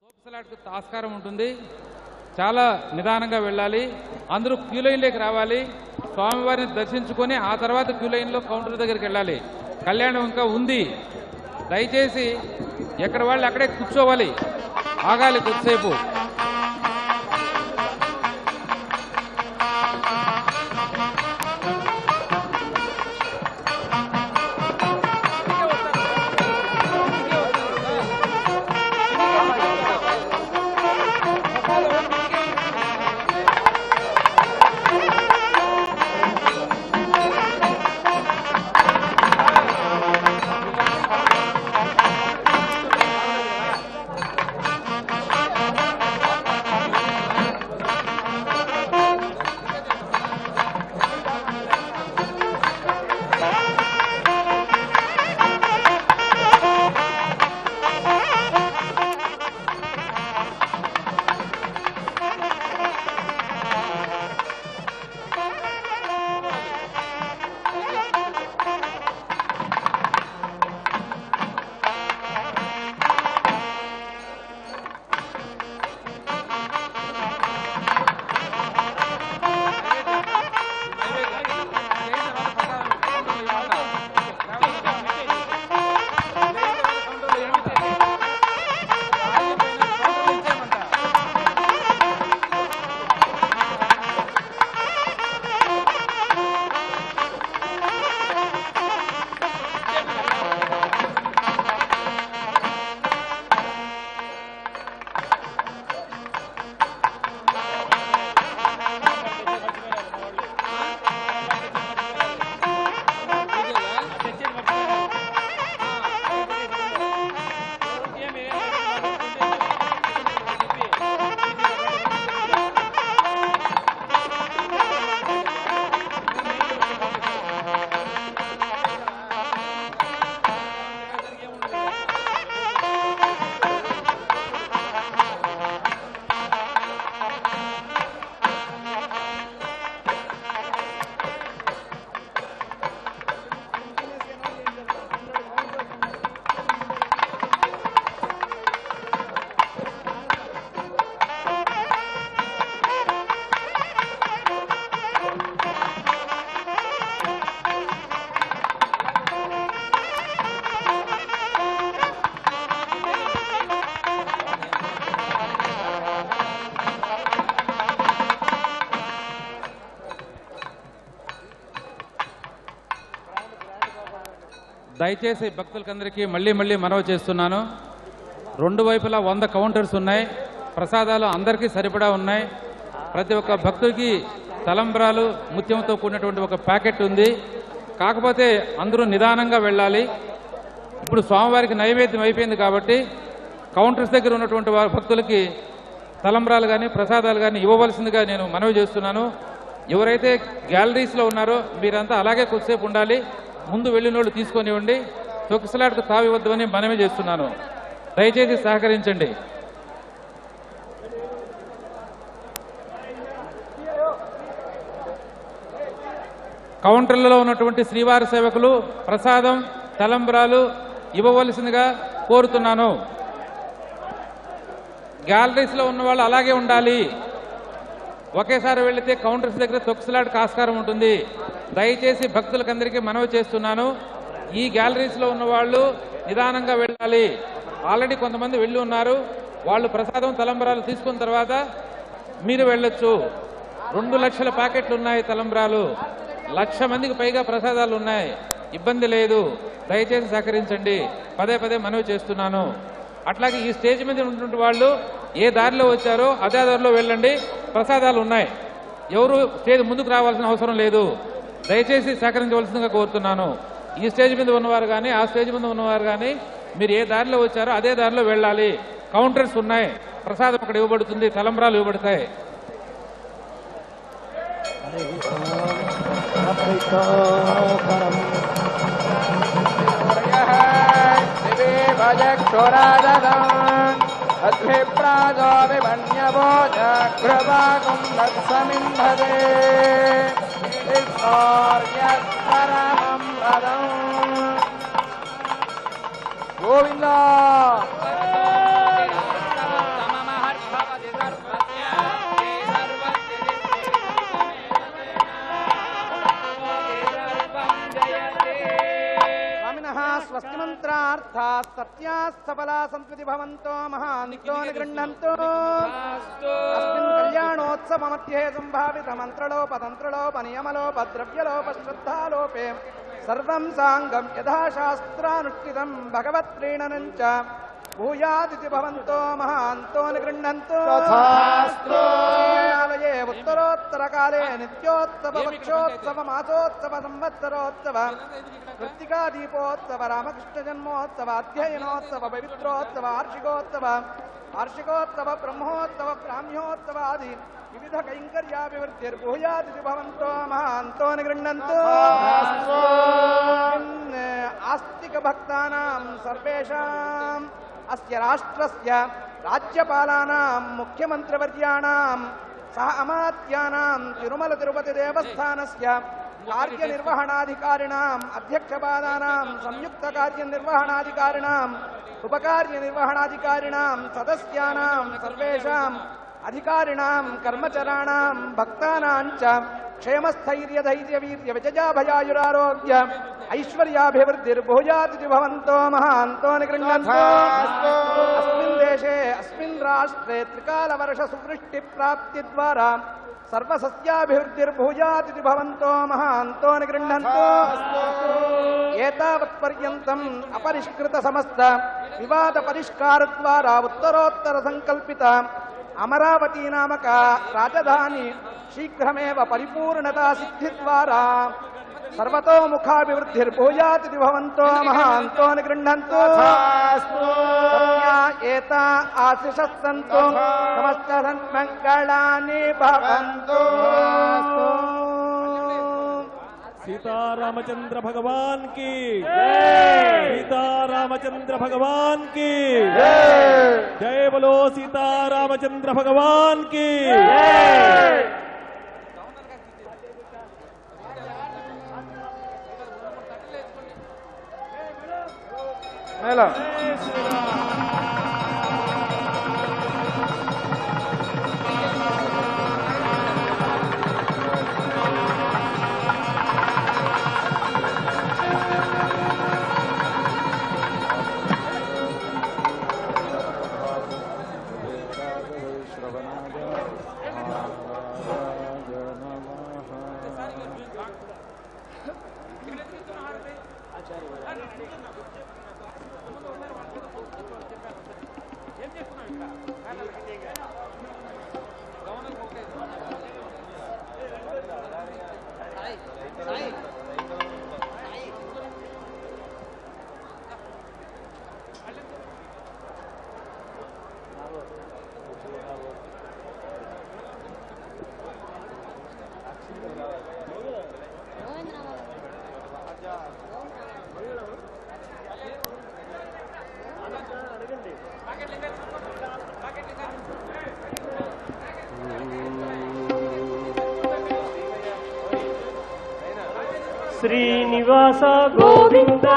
తోపుసలాటకు ఆస్కారం ఉంటుంది. చాలా నిదానంగా వెళ్ళాలి. అందరూ క్యూ లైన్లోకి రావాలి. స్వామివారిని దర్శించుకొని ఆ తర్వాత క్యూ లైన్లో కౌంటర్ దగ్గరికి వెళ్ళాలి. కళ్యాణం ఇంకా ఉంది. దయచేసి ఎక్కడ వాళ్ళు అక్కడే కూర్చోవాలి, ఆగాలి కొద్దిసేపు. దయచేసి భక్తులకందరికీ మళ్ళీ మళ్ళీ మనవి చేస్తున్నాను. రెండు వైపులా 100 కౌంటర్స్ ఉన్నాయి. ప్రసాదాలు అందరికీ సరిపడా ఉన్నాయి. ప్రతి ఒక్క భక్తుడికి తలంబ్రాలు ముత్యంతో కూడినటువంటి ఒక ప్యాకెట్ ఉంది. కాకపోతే అందరూ నిదానంగా వెళ్ళాలి. ఇప్పుడు స్వామివారికి నైవేద్యం అయిపోయింది కాబట్టి కౌంటర్స్ దగ్గర ఉన్నటువంటి భక్తులకి తలంబ్రాలు కానీ ప్రసాదాలు కానీ ఇవ్వవలసిందిగా నేను మనవి చేస్తున్నాను. ఎవరైతే గ్యాలరీస్లో ఉన్నారో మీరంతా అలాగే కొద్దిసేపు ఉండాలి. ముందు వెళ్ళిన వాళ్ళు తీసుకొనివ్వండి. తొక్కిసలాటకు తావివద్దు అని మనవి చేస్తున్నాను. దయచేసి సహకరించండి. కౌంటర్లలో ఉన్నటువంటి శ్రీవారి సేవకులు ప్రసాదం తలంబ్రాలు ఇవ్వవలసిందిగా కోరుతున్నాను. గ్యాలరీస్లో ఉన్న వాళ్ళు అలాగే ఉండాలి. ఒకేసారి వెళితే కౌంటర్స్ దగ్గర తొక్కిసలాటకు ఆస్కారం ఉంటుంది. దయచేసి భక్తులకందరికీ మనవి చేస్తున్నాను. ఈ గ్యాలరీస్లో ఉన్న వాళ్ళు నిదానంగా వెళ్ళాలి. ఆల్రెడీ కొంతమంది వెళ్ళి ఉన్నారు. వాళ్ళు ప్రసాదం తలంబ్రాలు తీసుకున్న తర్వాత మీరు వెళ్ళొచ్చు. 2 లక్షల ప్యాకెట్లు ఉన్నాయి తలంబ్రాలు. 1,00,000 మందికి పైగా ప్రసాదాలు ఉన్నాయి. ఇబ్బంది లేదు. దయచేసి సహకరించండి. పదే పదే మనవి చేస్తున్నాను. అట్లాగే ఈ స్టేజ్ మీద ఉన్నటువంటి వాళ్ళు ఏ దారిలో వచ్చారో అదే దారిలో వెళ్ళండి. ప్రసాదాలు ఉన్నాయి. ఎవరు స్టేజ్ ముందుకు రావాల్సిన అవసరం లేదు. దయచేసి సహకరించవలసిందిగా కోరుతున్నాను. ఈ స్టేజ్ మీద ఉన్నవారు కానీ ఆ స్టేజ్ మీద ఉన్నవారు కానీ మీరు ఏ దారిలో వచ్చారో అదే దారిలో వెళ్ళాలి. కౌంటర్స్ ఉన్నాయి. ప్రసాదం అక్కడ ఇవ్వబడుతుంది. తలంబ్రాలు ఇవ్వబడతాయి. గోవిందా స్వస్తి మంత్రార్థ సత్యా సఫలా సంస్కృతి భవంతో మహాంతో నిగృహంతో అస్మిన్ కళ్యాణోత్సవమధ్యే సంభావిత మంత్రలోపతంత్రలోప నియమలోప ద్రవ్యలోప శ్రద్ధాలోపే సర్వం సాంగం యథాశాస్త్రానుష్ఠితం భగవత్ ప్రీణనం చ భూయాదితి భవంతో మహాంతో నిగృహంతో ఆలయే ఉత్తరోత్తరకాలే నిత్యోత్సవ పక్షోత్సవ మాసోత్సవ సంవత్సరోత్సవ కృత్తికా దీపోత్సవ రామకృష్ణ జన్మోత్సవ అధ్యయనోత్సవ పవిత్రోత్సవ వార్షికోత్సవ బ్రహ్మోత్సవ బ్రాహ్మ్యోత్సవ ఆది వివిధ కైంకర్యాభివృద్ధిర్భూయాదితి భవంతో మహాంతో నిగృహంతో ఆస్తిక భక్తానాం సర్వేషాం అస్య రాష్ట్రస్య రాజ్యపాలానాం ముఖ్యమంత్రివర్యాణాం సహ అమాత్యానాం తిరుమల తిరుపతి దేవస్థానస్య కార్యనిర్వహణాధికారిణాం అధ్యక్షపాదానాం సంయుక్త కార్యనిర్వహణాధికారిణాం ఉపకార్యనిర్వహణాధికారిణాం సదస్యానాం సర్వేషాం అధికారిణాం కర్మచరాణాం భక్తానాం చ క్షేమస్థైర్య ధైర్య వీర్య విజయా భయాయురారోగ్య ఐశ్వర్యాభివృద్ధిర్భూయాదితి భవంతో మహాంతో నిగృహంతో అస్మిన్ దేశే అస్మిన్ రాష్ట్రే త్రికాల వర్ష సువృష్టి ప్రాప్తి ద్వారా సర్వసస్యాభివృద్ధిర్భూయాదితి భవంతో మహాంతో నిగృహంతో ఏతావత్పర్యంతం అపరిష్కృత సమస్త వివాద పరిష్కార ద్వారా ఉత్తరోత్తర సంకల్పిత అమరావతి నామక రాజధాని శీఘ్రమేవ పరిపూర్ణతా సిద్ధి ద్వారా సర్వతోముఖాభివృద్ధిర్భూయాతిథి భవంతో మహాంతో నిగృహంతో ఏతా ఆశిషః సంతు సమస్త సన్మంగళాని భవంతు. सीतारामचंद्र भगवान की सीतारामचंद्र भगवान की जय बोलो सीतारामचंद्र भगवान की మేళం आचार्य శ్రీనివాస గోవింద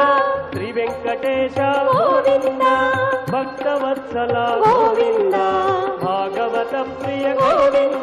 శ్రీ వెంకటేశ గోవింద భక్తవత్సల గోవింద భాగవత ప్రియ గోవింద